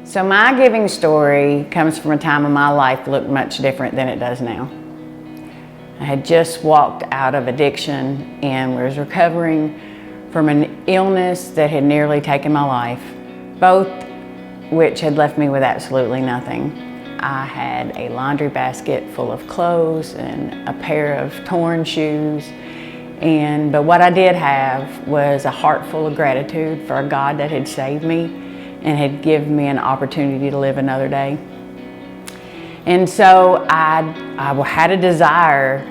So my giving story comes from a time in my life that looked much different than it does now. I had just walked out of addiction and was recovering from an illness that had nearly taken my life, both which had left me with absolutely nothing. I had a laundry basket full of clothes and a pair of torn shoes, but what I did have was a heart full of gratitude for a God that had saved me and had given me an opportunity to live another day. And so I had a desire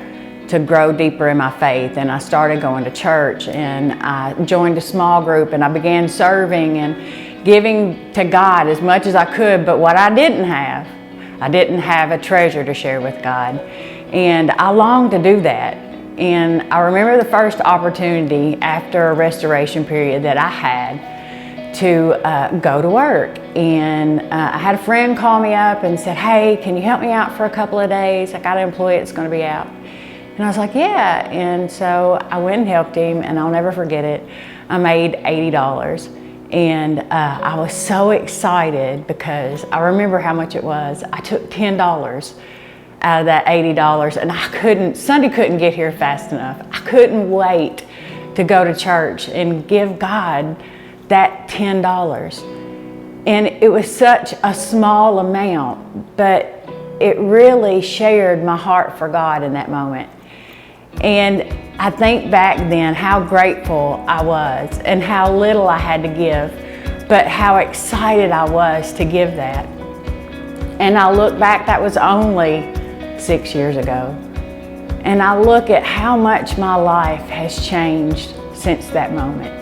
to grow deeper in my faith, and I started going to church, and I joined a small group, and I began serving and giving to God as much as I could. But what I didn't have a treasure to share with God, and I longed to do that. And I remember the first opportunity after a restoration period that I had to go to work, and I had a friend call me up and said, "Hey, can you help me out for a couple of days? I got an employee that's going to be out." And I was like, "Yeah." And so I went and helped him, and I'll never forget it. I made $80, and I was so excited because I remember how much it was. I took $10 out of that $80, and Sunday couldn't get here fast enough. I couldn't wait to go to church and give God that $10. And it was such a small amount, but it really shared my heart for God in that moment. And I think back then how grateful I was and how little I had to give, but how excited I was to give that. And I look back, that was only 6 years ago. And I look at how much my life has changed since that moment.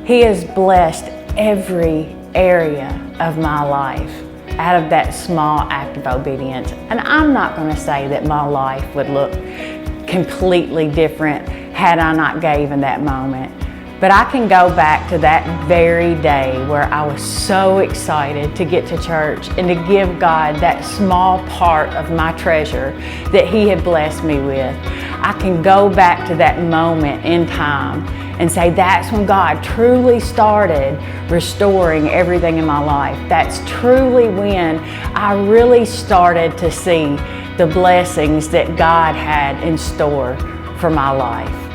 He has blessed every area of my life out of that small act of obedience. And I'm not going to say that my life would look completely different had I not gave in that moment. But I can go back to that very day where I was so excited to get to church and to give God that small part of my treasure that He had blessed me with. I can go back to that moment in time and say that's when God truly started restoring everything in my life. That's truly when I really started to see the blessings that God had in store for my life.